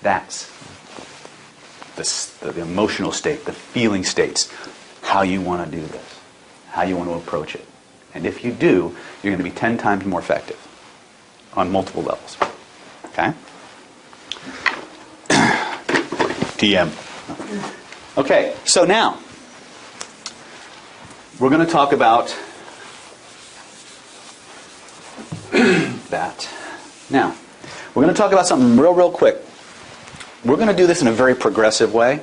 That's the emotional state, the feeling states, how you want to do this, how you want to approach it. And if you do, you're going to be 10 times more effective on multiple levels. Okay? TM. Okay, so now we're going to talk about that. Now, we're going to talk about something real quick. We're going to do this in a very progressive way.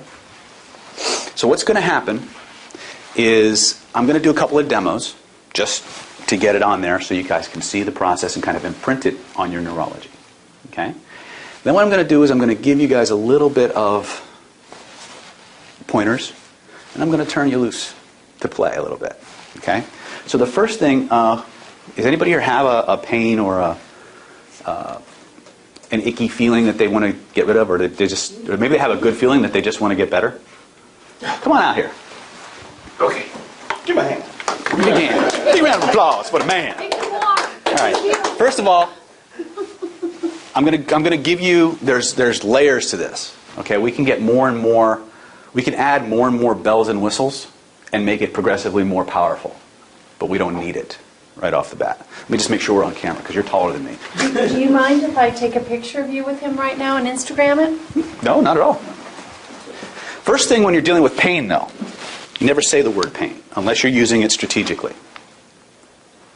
So what's going to happen is I'm going to do a couple of demos just to get it on there so you guys can see the process and kind of imprint it on your neurology. Okay? Then what I'm going to do is I'm going to give you guys a little bit of pointers, and I'm going to turn you loose to play a little bit. Okay? So the first thing, does anybody here have a pain or an icky feeling that they want to get rid of, or or maybe they have a good feeling that they just want to get better? Come on out here. Okay. Give me a hand. Big hand. Big round of applause for the man. All right. First of all, I'm gonna give you. There's layers to this. Okay. We can get more and more. We can add more and more bells and whistles and make it progressively more powerful, but we don't need it right off the bat. Let me just make sure we're on camera because you're taller than me. Do you mind if I take a picture of you with him right now and Instagram it? No, not at all. First thing when you're dealing with pain, though, you never say the word pain unless you're using it strategically.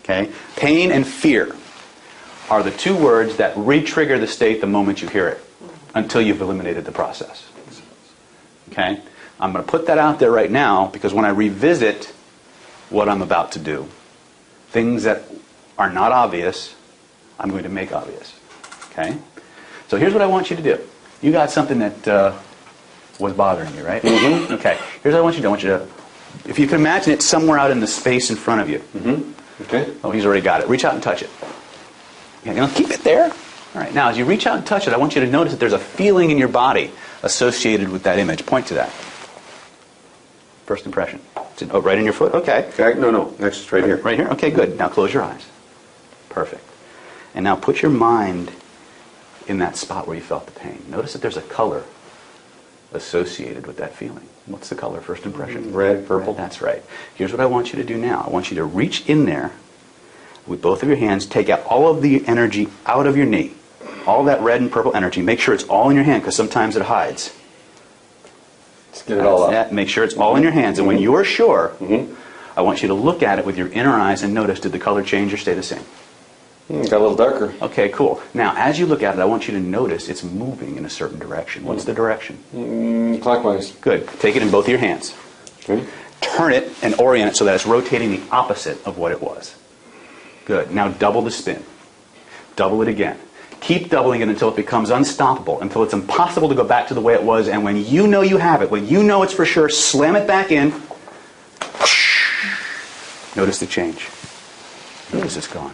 Okay? Pain and fear are the two words that re-trigger the state the moment you hear it until you've eliminated the process. Okay? I'm going to put that out there right now because when I revisit what I'm about to do, things that are not obvious, I'm going to make obvious. Okay? So here's what I want you to do. You got something that was bothering you, right? Mm-hmm. Okay. Here's what I want you to do. I want you to, if you can imagine it somewhere out in the space in front of you. Mm-hmm. Okay. Oh, he's already got it. Reach out and touch it. Yeah, keep it there. All right. Now, as you reach out and touch it, I want you to notice that there's a feeling in your body associated with that image. Point to that. First impression. Oh, right in your foot? Okay. No. Next, right here. Right here? Okay, good. Now close your eyes. Perfect. And now put your mind in that spot where you felt the pain. Notice that there's a color associated with that feeling. What's the color? First impression? Red, purple. Red, that's right. Here's what I want you to do now. I want you to reach in there with both of your hands, take out all of the energy out of your knee. All that red and purple energy. Make sure it's all in your hand because sometimes it hides. Let's get it all up. Make sure it's all in your hands. And when you are sure, I want you to look at it with your inner eyes and notice, did the color change or stay the same? Got a little darker. Okay, cool. Now, as you look at it, I want you to notice it's moving in a certain direction. What's the direction? Clockwise. Good. Take it in both of your hands. Okay. Turn it and orient it so that it's rotating the opposite of what it was. Good. Now double the spin. Double it again. Keep doubling it until it becomes unstoppable, until it's impossible to go back to the way it was. And when you know you have it, when you know it's for sure, slam it back in. Notice the change. Notice it's gone.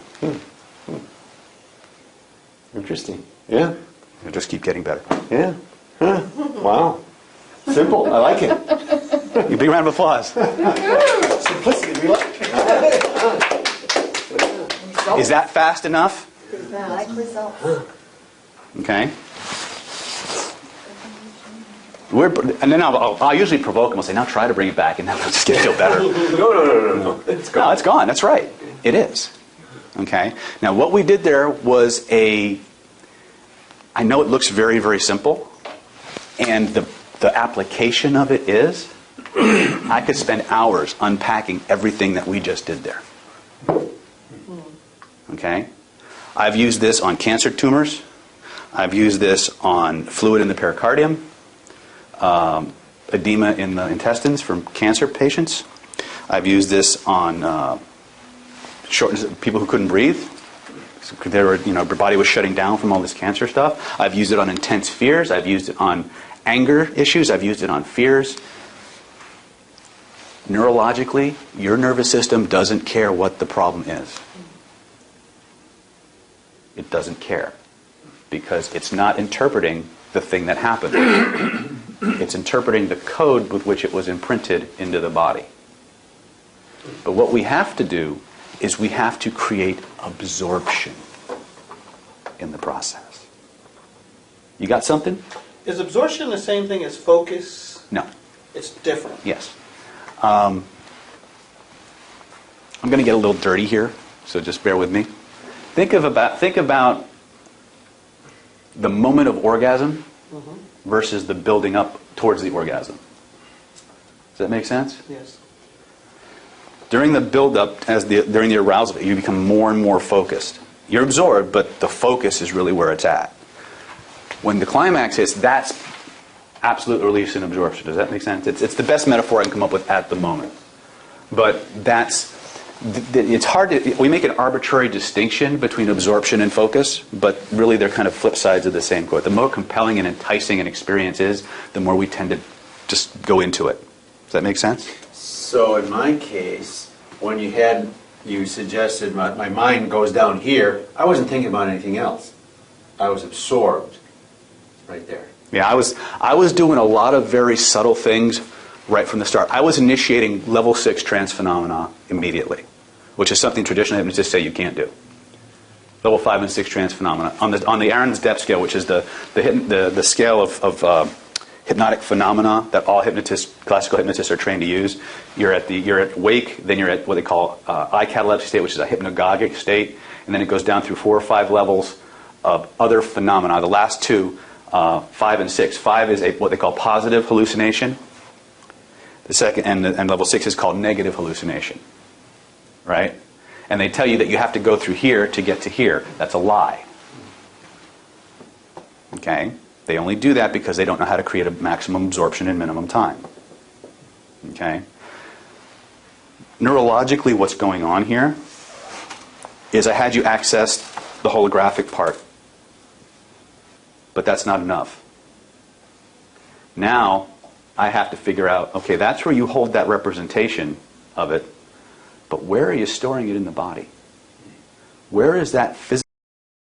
Interesting. Yeah. It'll just keep getting better. Yeah. Huh. Wow. Simple. I like it. A big round of applause. Simplicity. We like it. Is that fast enough? I like results. Okay. And then I'll usually provoke them. I'll say, now try to bring it back, and then I'll just get feel better. No. It's gone. No, it's gone. That's right. It is. Okay. Now, what we did there was I know it looks very, very simple, and the application of it is, I could spend hours unpacking everything that we just did there. Okay. I've used this on cancer tumors. I've used this on fluid in the pericardium, edema in the intestines from cancer patients. I've used this on shortness of people who couldn't breathe. Their body was shutting down from all this cancer stuff. I've used it on intense fears. I've used it on anger issues. I've used it on fears. Neurologically, your nervous system doesn't care what the problem is. It doesn't care because it's not interpreting the thing that happened. It's interpreting the code with which it was imprinted into the body. But what we have to do is we have to create absorption in the process. You got something? Is absorption the same thing as focus? No. It's different. Yes. I'm going to get a little dirty here, so just bear with me. Think about the moment of orgasm versus the building up towards the orgasm. Does that make sense? Yes. During the build-up, during the arousal, you become more and more focused. You're absorbed, but the focus is really where it's at. When the climax hits, that's absolute release and absorption. Does that make sense? It's the best metaphor I can come up with at the moment. But it's hard to... We make an arbitrary distinction between absorption and focus, but really they're kind of flip sides of the same coin. The more compelling and enticing an experience is, the more we tend to just go into it. Does that make sense? So in my case, when you suggested my mind goes down here, I wasn't thinking about anything else. I was absorbed right there. Yeah, I was doing a lot of very subtle things right from the start. I was initiating level 6 trance phenomena immediately, which is something traditional hypnotists say you can't do. Level 5 and 6 trance phenomena. On the Aaron's depth scale, which is the scale of hypnotic phenomena that all classical hypnotists are trained to use, you're at wake, then you're at what they call eye catalepsy state, which is a hypnagogic state, and then it goes down through 4 or 5 levels of other phenomena. The last two, 5 and 6. 5 is what they call positive hallucination. The second and level 6 is called negative hallucination, right? And they tell you that you have to go through here to get to here. That's a lie. Okay? They only do that because they don't know how to create a maximum absorption in minimum time. Okay? Neurologically, what's going on here is I had you access the holographic part. But that's not enough. Now, I have to figure out, okay, that's where you hold that representation of it, but where are you storing it in the body? Where is that physical